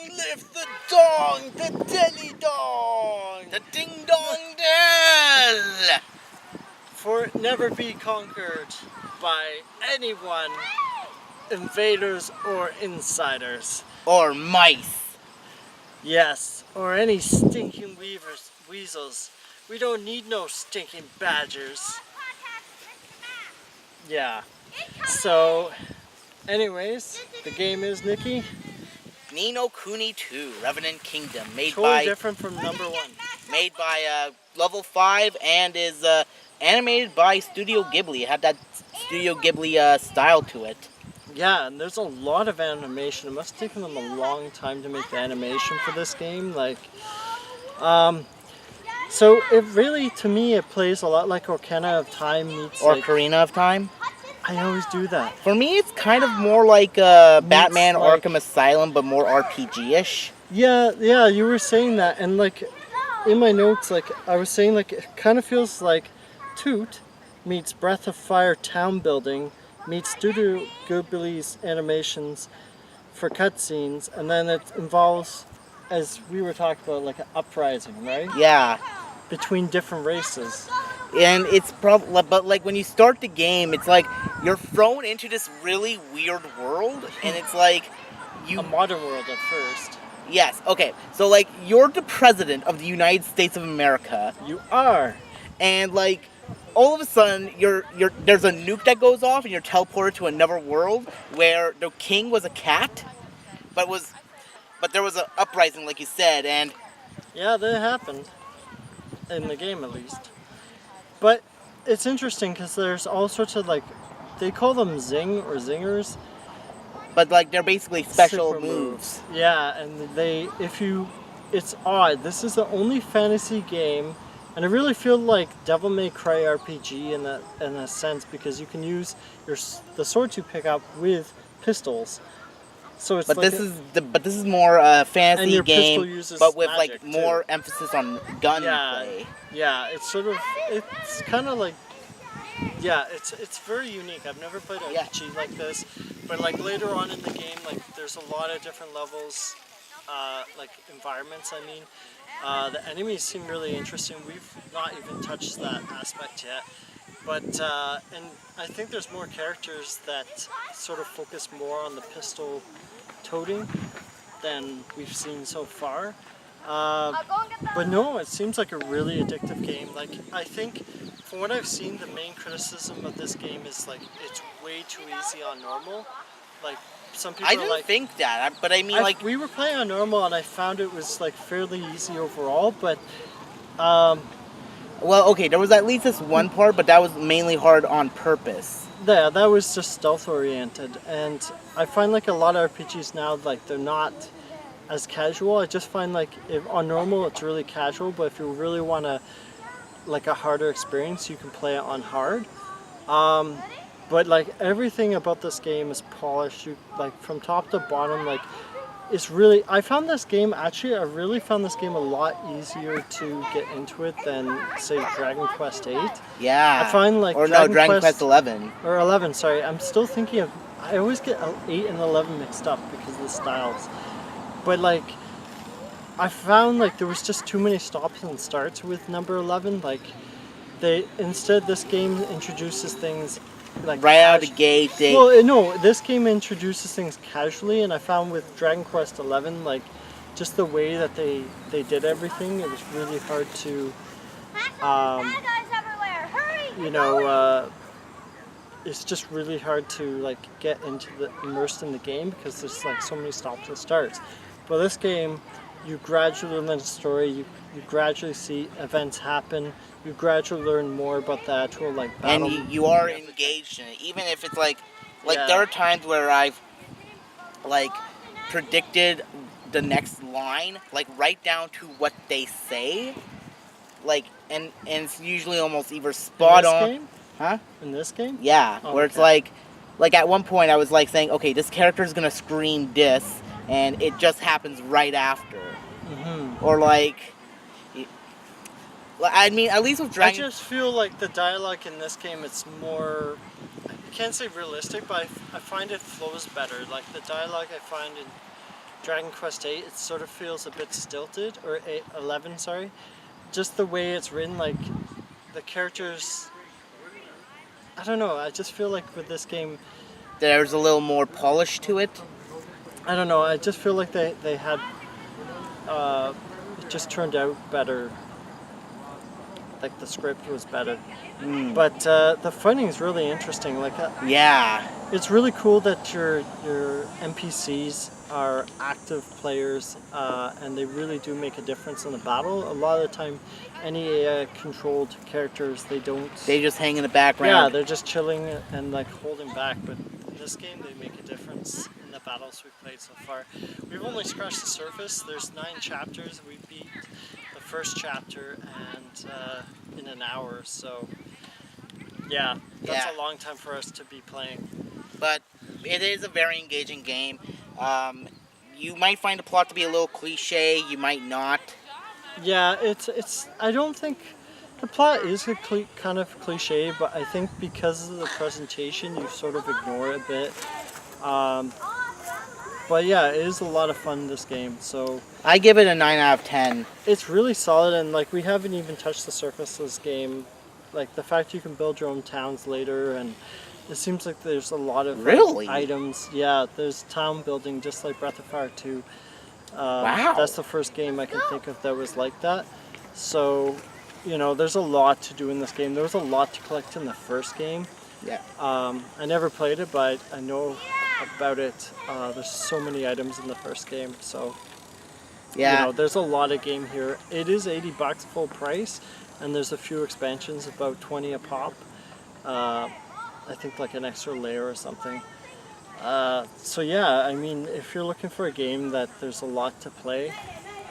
lift the dong, the dilly dong, The ding dong dell! for it never be conquered by anyone, invaders or insiders. Or mice. Yes, or any stinking weasels. We don't need no stinking badgers. Yeah. So, anyways, the game is, Nikki, Ni no Kuni 2, Revenant Kingdom, totally different from number 1. made by Level 5 and is animated by Studio Ghibli. It had that Studio Ghibli style to it. Yeah, and there's a lot of animation. It must have taken them a long time to make the animation for this game. So it really, to me, it plays a lot like Ocarina of Time meets Or like, Ocarina of Time. I always do that. For me, it's kind of more like Batman like- Arkham Asylum, but more RPG-ish. Yeah, you were saying that, and like in my notes, like I was saying, like it kind of feels like Toot meets Breath of Fire town building meets Studio Ghibli's animations for cutscenes, and then it involves, as we were talking about, like an uprising, right? Yeah. Between different races. And it's probably, but like when you start the game, it's like you're thrown into this really weird world, and it's like A modern world at first. Yes, okay. So like you're the president of the United States of America, You are. and like all of a sudden there's a nuke that goes off and you're teleported to another world where the king was a cat, but there was an uprising like you said, and Yeah, that happened. In the game, at least. But it's interesting because there's all sorts of like, they call them zing or zingers. but like they're basically special Super moves. Yeah, and it's odd. This is the only fantasy game, and I really feel like Devil May Cry RPG in a sense, because you can use the swords you pick up with pistols. So it's But like this is more a And fantasy your pistol game, uses but with magic, like more too. emphasis on gunplay. Yeah, it's kind of like, yeah, it's very unique. I've never played an Yeah. RPG like this, but like later on in the game, like there's a lot of different levels, like environments. I mean, the enemies seem really interesting. We've not even touched that aspect yet, but and I think there's more characters that sort of focus more on the pistol toting than we've seen so far. But no, it seems like a really addictive game. Like, I think, from what I've seen, the main criticism of this game is like it's way too easy on normal. Like, some people I are didn't like, think that, but I mean like we were playing on normal and I found it was like fairly easy overall. But well, okay, there was at least this one part, but that was mainly hard on purpose. yeah, that was just stealth oriented. And I find like a lot of RPGs now, like they're not as casual. I just find like if on normal it's really casual, but if you really want to like a harder experience, you can play it on hard. But like everything about this game is polished. You like from top to bottom, like it's really. I found this game actually. I really found this game a lot easier to get into it than say Dragon Quest VIII. Yeah. I find like Dragon Quest 11. or 11. Sorry, I'm still thinking of. I always get 8 and 11 mixed up because of the styles. But like, I found like there was just too many stops and starts with number 11. Like, instead this game introduces things like Right out of the gate, Well, no, this game introduces things casually, and I found with Dragon Quest 11, like, just the way that they did everything, it was really hard to, you know, it's just really hard to like get immersed in the game because there's like so many stops and starts. But this game, you gradually learn the story, you gradually see events happen, you gradually learn more about the actual like battle. And you are engaged in it, even if it's like Yeah. there are times where I've like predicted the next line, like right down to what they say, like and it's usually almost either spot on. Game? Huh? In this game? Yeah, Oh, where it's okay. like at one point I was like saying, okay, this character's gonna scream this, and it just happens right after. Mm-hmm. Or like, I mean, at least with Dragon. I just feel like the dialogue in this game, it's more, I can't say realistic, but I find it flows better. Like the dialogue I find Dragon Quest 8, it sort of feels a bit stilted, or 11, sorry. Just the way it's written, like the characters. I don't know. I just feel like with this game, There's a little more polish to it. I don't know. I just feel like they had. It just turned out better. Like the script was better. But the fighting is really interesting. Like Yeah. it's really cool that your NPCs are active players, and they really do make a difference in the battle. A lot of the time, any AI controlled characters, they don't. They just hang in the Yeah, background. they're just chilling and like holding back. But in this game, they make a difference in the battles we've played so far. We've only scratched the surface. There's 9 chapters. We beat the first chapter and in an hour. So yeah, that's Yeah. a long time for us to be playing. But it is a very engaging game. You might find the plot to be a little cliche. You might not. Yeah, it's. I don't think the plot is a kind of cliche, but I think because of the presentation, you sort of ignore it a bit. But yeah, it is a lot of fun, this game. So I give it a 9 out of 10. it's really solid, and like we haven't even touched the surface of this game. Like the fact you can build your own towns later, and it seems like there's a lot of like, Really? items. Yeah, there's town building just like Breath of Fire 2. Wow. That's the first game I can think of that was like that. So, you know, there's a lot to do in this game. There was a lot to collect in the first game. Yeah. I never played it, but I know about it. There's so many items in the first game, so Yeah. you know, there's a lot of game here. It is $80 full price, and there's a few expansions, about 20 a pop. I think like an extra layer or something. So yeah, I mean, if you're looking for a game that there's a lot to play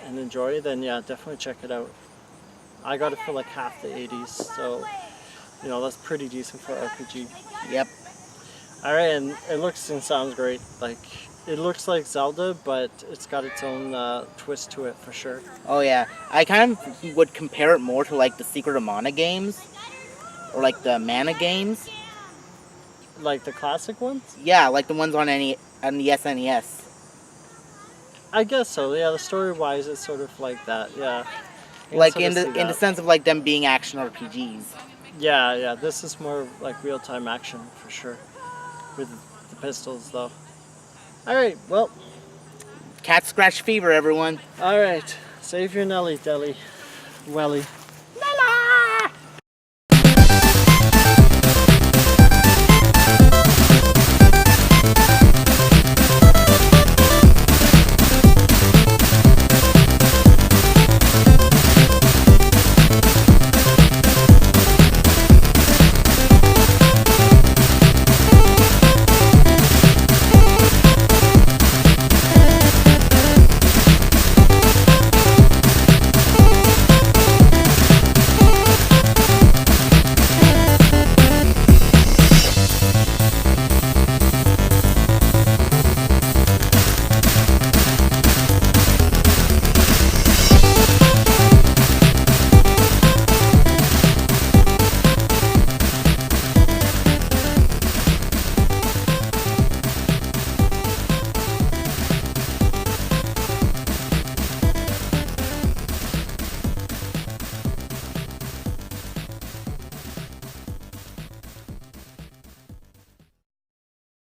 and enjoy, then yeah, definitely check it out. I got it for like half the 80s, so you know that's pretty decent for RPG. Yep. All right, and it looks and sounds great. Like it looks like Zelda, but it's got its own twist to it for sure. Oh yeah. I kind of would compare it more to like the Secret of Mana games, or like the Mana games. Like the classic ones? Yeah, like the ones on the SNES. I guess so. Yeah, the story wise, it's sort of like that. Yeah. I can Like sort in of see the that. sense of like them being action RPGs. Yeah, yeah. This is more like real time action for sure. With the pistols, though. All right. Well. Cat scratch fever, everyone. All right. Save your Nelly, Deli, Welly.